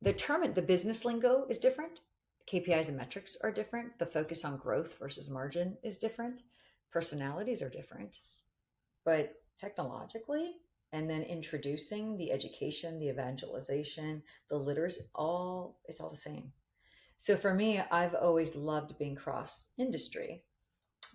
The business lingo is different. KPIs and metrics are different. The focus on growth versus margin is different. Personalities are different. But technologically, and then introducing the education, the evangelization, the literacy, it's all the same. So for me, I've always loved being cross industry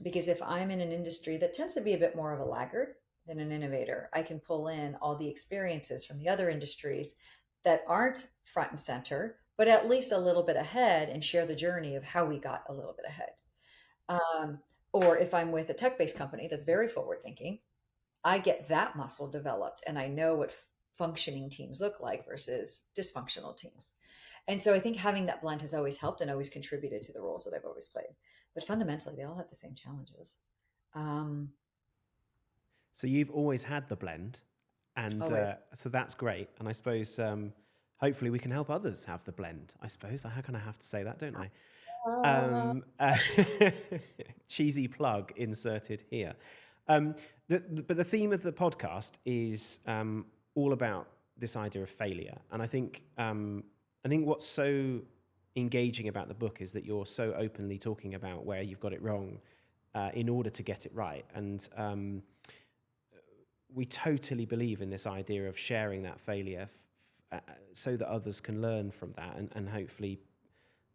because if I'm in an industry that tends to be a bit more of a laggard than an innovator, I can pull in all the experiences from the other industries that aren't front and center, but at least a little bit ahead and share the journey of how we got a little bit ahead. Or if I'm with a tech-based company that's very forward thinking, I get that muscle developed and I know what functioning teams look like versus dysfunctional teams. And so I think having that blend has always helped and always contributed to the roles that I've always played. But fundamentally, they all have the same challenges. Um,
So you've always had the blend, and
Always.
so that's great. And I suppose hopefully we can help others have the blend. I suppose how can I have to say that, don't I?
Uh,
Um, uh, cheesy plug inserted here. Um, but the theme of the podcast is all about this idea of failure, and I think what's so engaging about the book is that you're so openly talking about where you've got it wrong in order to get it right, and we totally believe in this idea of sharing that failure so that others can learn from that and hopefully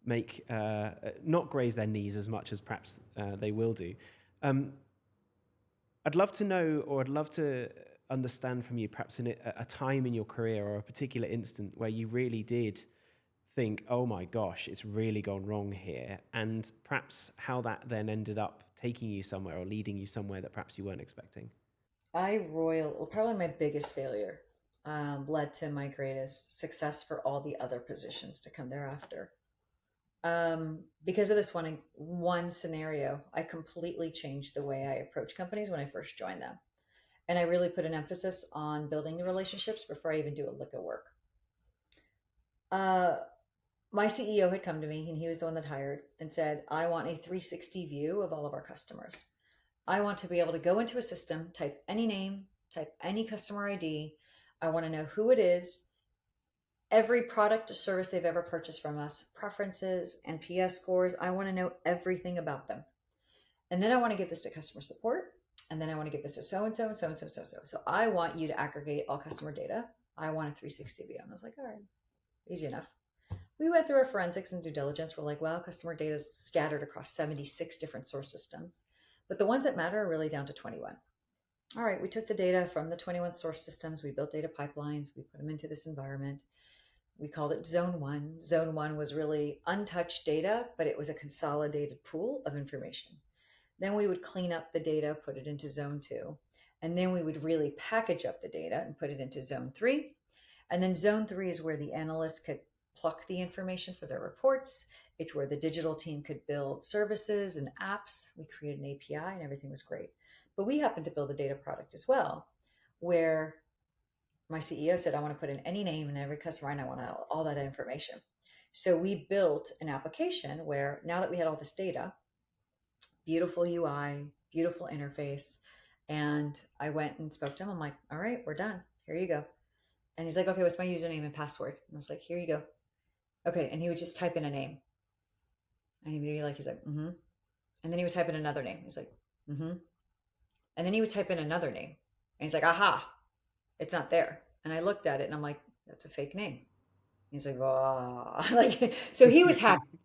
make not graze their knees as much as perhaps they will do. Um, I'd love to know, or I'd love to understand from you, perhaps in a time in your career or a particular instant where you really did think, "Oh my gosh, it's really gone wrong here," and perhaps how that then ended up taking you somewhere or leading you somewhere that perhaps you weren't expecting.
well, probably my biggest failure led to my greatest success for all the other positions to come thereafter. Because of this one scenario, I completely changed the way I approach companies when I first joined them. And I really put an emphasis on building the relationships before I even do a lick of work. Uh, my CEO had come to me, and he was the one that hired, and said, I want a 360 view of all of our customers. I want to be able to go into a system, type any name, type any customer ID. I want to know who it is, every product or service they've ever purchased from us, preferences, NPS scores. I want to know everything about them. And then I want to give this to customer support. And then I want to give this to so and so and so and so and so and so. So I want you to aggregate all customer data. I want a 360 view. And I was like, all right, easy enough. We went through our forensics and due diligence. We're like, well, customer data is scattered across 76 different source systems, but the ones that matter are really down to 21. All right, we took the data from the 21 source systems. We built data pipelines. We put them into this environment. We called it Zone One. Zone One was really untouched data, but it was a consolidated pool of information. Then we would clean up the data, put it into Zone Two. And then we would really package up the data and put it into Zone Three. And then Zone Three is where the analysts could pluck the information for their reports. It's where the digital team could build services and apps. We created an API and everything was great. But we happened to build a data product as well, where my CEO said, I want to put in any name and every customer and I want all that information. So we built an application where now that we had all this data, beautiful UI, beautiful interface. And I went and spoke to him. I'm like, all right, we're done. Here you go. And he's like, okay, what's my username and password? And I was like, here you go. Okay. And he would just type in a name. And he'd be like, he's like, mm-hmm. And then he would type in another name. He's like, mm-hmm. And then he would type in another name. And he's like, aha, it's not there. And I looked at it and I'm like, that's a fake name. He's like, oh, like, so he was happy,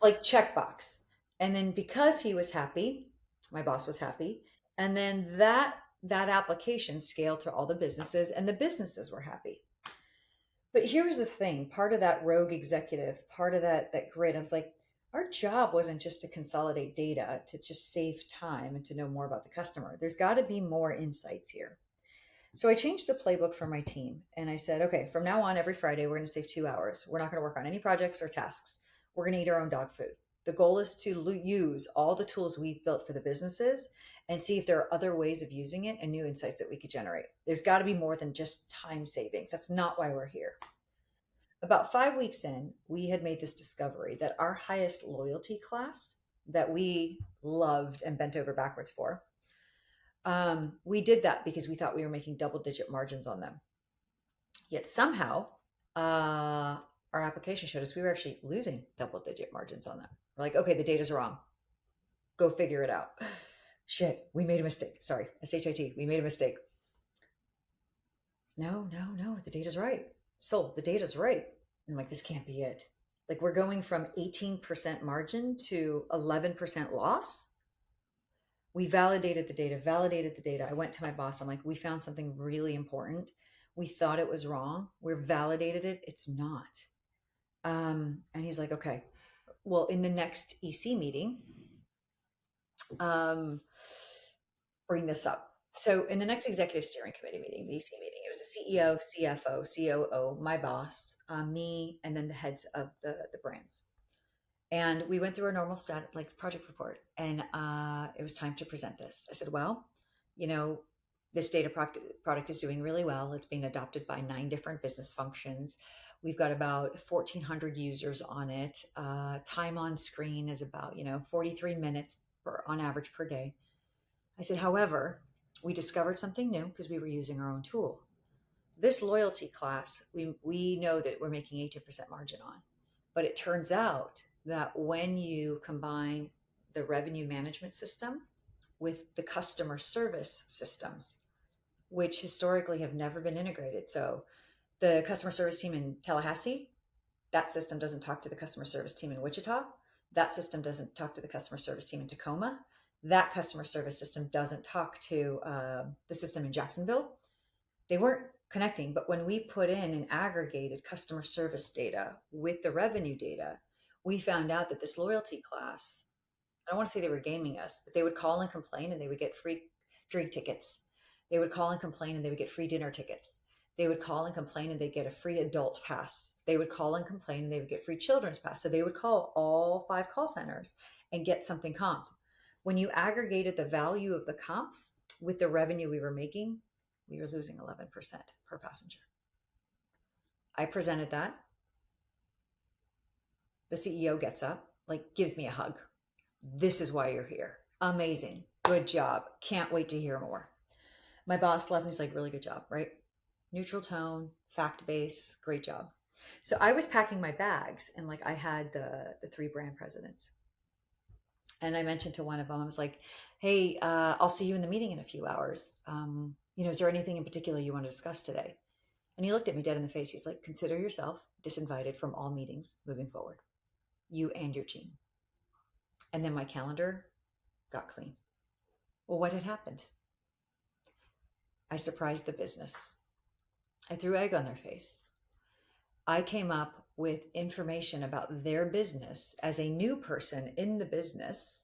like checkbox. And then because he was happy, my boss was happy. And then that application scaled to all the businesses and the businesses were happy. But here's the thing, part of that rogue executive, part of that grid, I was like, our job wasn't just to consolidate data to just save time and to know more about the customer. There's got to be more insights here. So I changed the playbook for my team and I said, okay, from now on, every Friday, we're going to save 2 hours. We're not going to work on any projects or tasks. We're going to eat our own dog food. The goal is to use all the tools we've built for the businesses and see if there are other ways of using it and new insights that we could generate. There's got to be more than just time savings. That's not why we're here. About 5 weeks in, we had made this discovery that our highest loyalty class that we loved and bent over backwards for, we did that because we thought we were making double-digit margins on them. Yet somehow, our application showed us we were actually losing double-digit margins on them. We're like, okay, the data's wrong. Go figure it out. Shit, we made a mistake. Sorry, SHIT, we made a mistake. No, the data's right. So the data's right. And I'm like, this can't be it. Like we're going from 18% margin to 11% loss. We validated the data. I went to my boss. I'm like, we found something really important. We thought it was wrong. We're validated it. It's not. And he's like, okay, well, in the next EC meeting, bring this up. So in the next executive steering committee meeting, the EC meeting, it was the CEO, CFO, COO, my boss, me, and then the heads of the brands. And we went through our normal like project report, and it was time to present this. I said, well, you know, this data product is doing really well. It's being adopted by 9 different business functions. We've got about 1,400 users on it. Time on screen is about, 43 minutes on average per day. I said, however, we discovered something new because we were using our own tool. This loyalty class, we know that we're making 18% margin on. But it turns out that when you combine the revenue management system with the customer service systems, which historically have never been integrated. So the customer service team in Tallahassee, that system doesn't talk to the customer service team in Wichita. That system doesn't talk to the customer service team in Tacoma. That customer service system doesn't talk to the system in Jacksonville. They weren't connecting, but when we put in an aggregated customer service data with the revenue data, we found out that this loyalty class, I don't want to say they were gaming us, but they would call and complain and they would get free drink tickets. They would call and complain and they would get free dinner tickets. They would call and complain and they'd get a free adult pass. They would call and complain and they would get free children's pass. So they would call all 5 call centers and get something comped. When you aggregated the value of the comps with the revenue we were making, we were losing 11% per passenger. I presented that. The CEO gets up, like gives me a hug. This is why you're here. Amazing. Good job. Can't wait to hear more. My boss left and he's like, really good job, right? Neutral tone, fact base, great job. So I was packing my bags and like I had the 3 brand presidents. And I mentioned to one of them, I was like, hey, I'll see you in the meeting in a few hours. Is there anything in particular you want to discuss today? And he looked at me dead in the face. He's like, consider yourself disinvited from all meetings moving forward, you and your team. And then my calendar got clean. Well, what had happened? I surprised the business. I threw egg on their face. I came up with information about their business as a new person in the business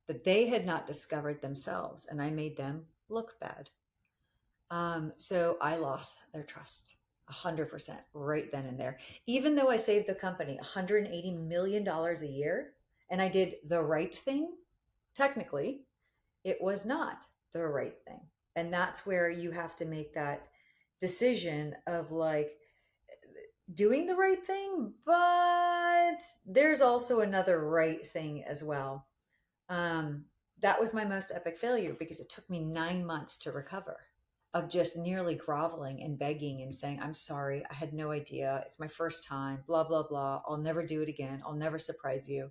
that they had not discovered themselves, and I made them look bad. So I lost their trust 100% right then and there. Even though I saved the company $180 million a year and I did the right thing, technically, it was not the right thing. And that's where you have to make that decision of like doing the right thing, but there's also another right thing as well. That was my most epic failure because it took me 9 months to recover of just nearly groveling and begging and saying, I'm sorry, I had no idea. It's my first time, blah, blah, blah. I'll never do it again. I'll never surprise you.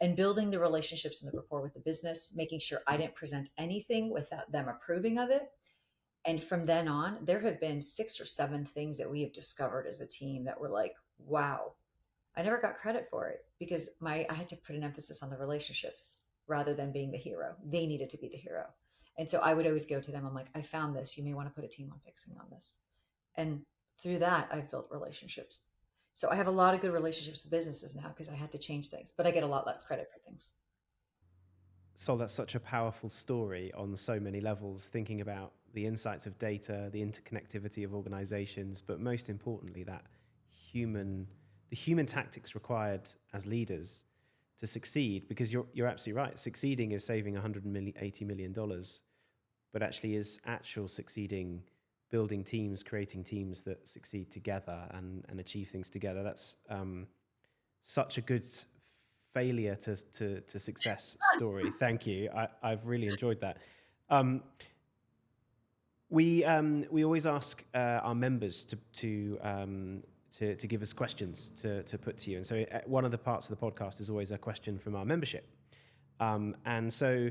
And building the relationships and the rapport with the business, making sure I didn't present anything without them approving of it. And from then on, there have been 6 or 7 things that we have discovered as a team that were like, wow, I never got credit for it because I had to put an emphasis on the relationships rather than being the hero. They needed to be the hero. And so I would always go to them. I'm like, I found this. You may want to put a team on fixing on this. And through that, I've built relationships. So I have a lot of good relationships with businesses now because I had to change things, but I get a lot less credit for things.
So that's such a powerful story on so many levels, thinking about the insights of data, the interconnectivity of organizations, but most importantly, the human tactics required as leaders to succeed, because you're absolutely right. Succeeding is saving $180 million, but actually is actual succeeding, building teams, creating teams that succeed together and achieve things together. That's such a good failure to success story. Thank you. I've really enjoyed that. We always ask our members to give us questions to put to you, and so one of the parts of the podcast is always a question from our membership. And so,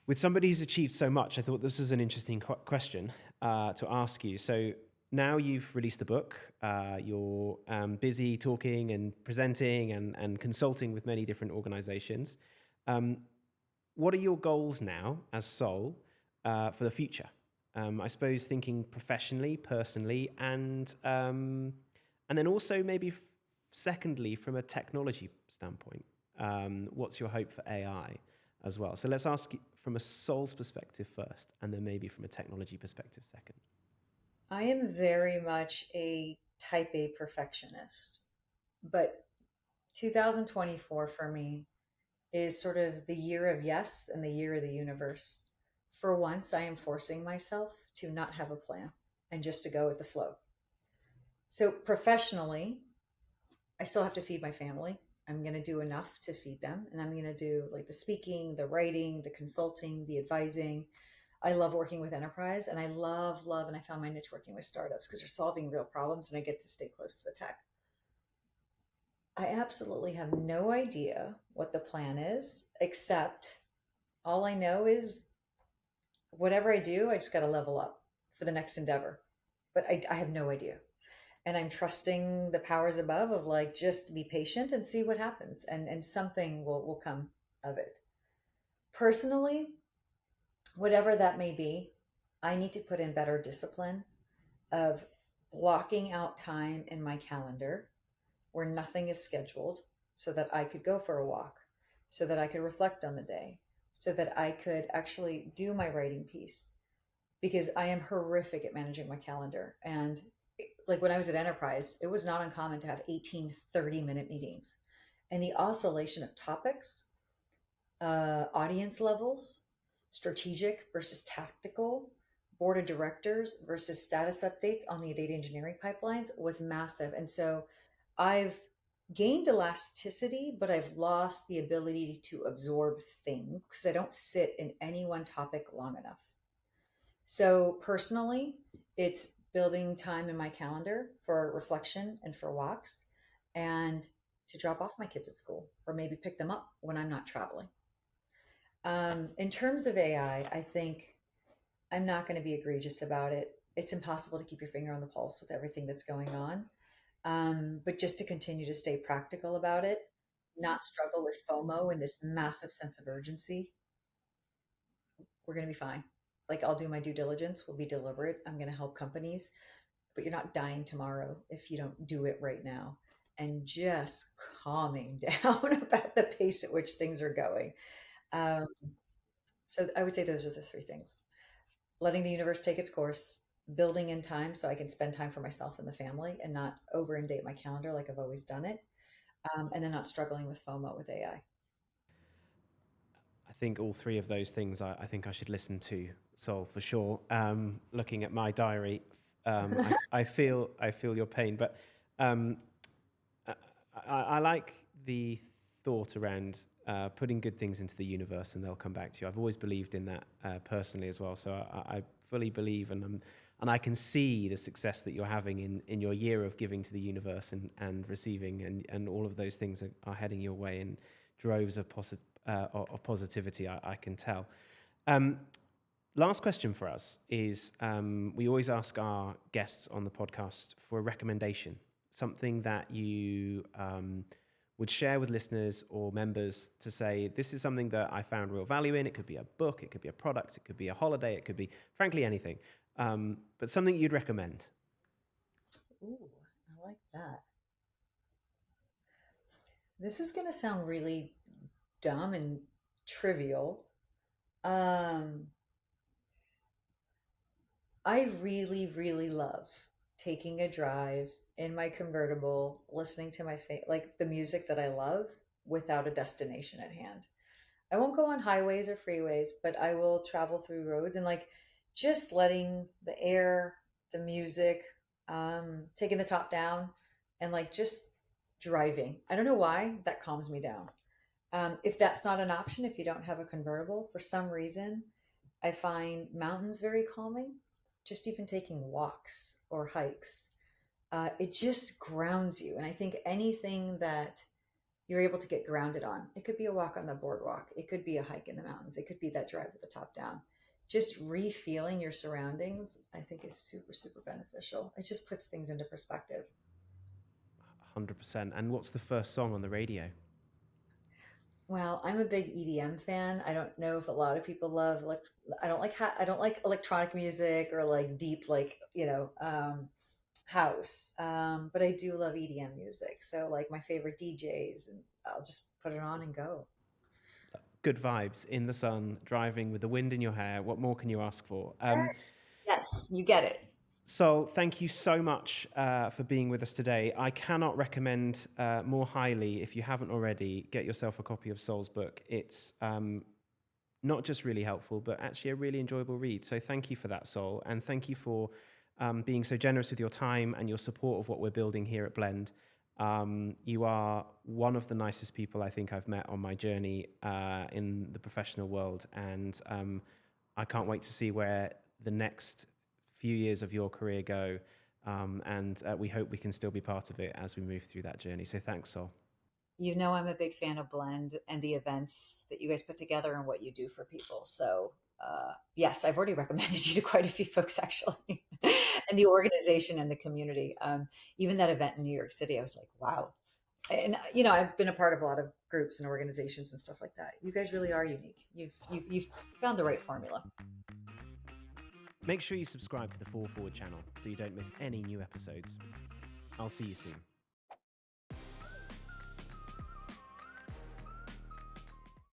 with somebody who's achieved so much, I thought this was an interesting question to ask you. So now you've released a book, you're busy talking and presenting and consulting with many different organizations. What are your goals now as Sol for the future? I suppose thinking professionally, personally, and then also maybe secondly, from a technology standpoint, what's your hope for AI as well? So let's ask from a Sol's perspective first, and then maybe from a technology perspective second.
I am very much a type A perfectionist, but 2024 for me is sort of the year of yes and the year of the universe. For once, I am forcing myself to not have a plan and just to go with the flow. So, professionally, I still have to feed my family. I'm going to do enough to feed them. And I'm going to do like the speaking, the writing, the consulting, the advising. I love working with enterprise and I love, and I found my niche working with startups because they're solving real problems and I get to stay close to the tech. I absolutely have no idea what the plan is, except all I know is whatever I do, I just got to level up for the next endeavor. But I have no idea. And I'm trusting the powers above of like, just be patient and see what happens. And something will come of it. Personally, whatever that may be, I need to put in better discipline of blocking out time in my calendar where nothing is scheduled so that I could go for a walk, so that I could reflect on the day, so that I could actually do my writing piece because I am horrific at managing my calendar. And like when I was at Enterprise, it was not uncommon to have 18, 30-minute meetings. And the oscillation of topics, audience levels, strategic versus tactical, board of directors versus status updates on the data engineering pipelines was massive. And so I've gained elasticity, but I've lost the ability to absorb things because I don't sit in any one topic long enough. So personally, it's building time in my calendar for reflection and for walks and to drop off my kids at school or maybe pick them up when I'm not traveling. In terms of I think I'm not going to be egregious about it. It's impossible to keep your finger on the pulse with everything that's going on. But just to continue to stay practical about it, not struggle with FOMO and this massive sense of urgency, we're going to be fine. Like I'll do my due diligence, we'll be deliberate. I'm going to help companies, but you're not dying tomorrow if you don't do it right now. And just calming down about the pace at which things are going. Um, so I would say those are the three things: letting the universe take its course, building in time so I can spend time for myself and the family and not over indate my calendar like I've always done it, and then not struggling with FOMO with AI.
I think all three of those things I think I should listen to Sol for sure. Looking at my diary, I feel your pain, but um, I, I like the thought around putting good things into the universe and they'll come back to you. I've always believed in that personally as well. So I fully believe and I can see the success that you're having in your year of giving to the universe and receiving and all of those things are heading your way in droves of, of positivity, I can tell. Um, Last question for us is we always ask our guests on the podcast for a recommendation, something that you would share with listeners or members to say, this is something that I found real value in. It could be a book, it could be a product, it could be a holiday, it could be, frankly, anything, but something you'd recommend.
Ooh, I like that. This is going to sound really dumb and trivial. Um, I really love taking a drive in my convertible, listening to like the music that I love without a destination at hand. I won't go on highways or freeways, but I will travel through roads and like just letting the air, the music, taking the top down and like just driving. I don't know why that calms me down. If that's not an option, if you don't have a convertible, for some reason, I find mountains very calming. Just even taking walks or hikes, it just grounds you. And I think anything that you're able to get grounded on, it could be a walk on the boardwalk, it could be a hike in the mountains, it could be that drive with the top down. Just re-feeling your surroundings, I think is super beneficial. It just puts things into perspective.
100%. And what's the first song on the radio?
Well, I'm a big EDM fan. I don't know if a lot of people love like I don't like electronic music or like deep like, house. But I do love EDM music. So like my favorite DJs and I'll just put it on and go.
Good vibes in the sun, driving with the wind in your hair. What more can you ask for?
Yes. Yes, you get it.
Sol, thank you so much for being with us today. I cannot recommend more highly, if you haven't already, get yourself a copy of Sol's book. It's not just really helpful, but actually a really enjoyable read. So thank you for that, Sol. And thank you for being so generous with your time and your support of what we're building here at Blend. You are one of the nicest people I think I've met on my journey in the professional world. And I can't wait to see where the next few years of your career go. And we hope we can still be part of it as we move through that journey. So thanks, Sol.
You know, I'm a big fan of Blend and the events that you guys put together and what you do for people. So, yes, I've already recommended you to quite a few folks actually, and the organization and the community. Even that event in New York City, I was like, wow. And you know, I've been a part of a lot of groups and organizations and stuff like that. You guys really are unique. You've found the right formula.
Make sure you subscribe to the 4 Forward channel so you don't miss any new episodes. I'll see you soon.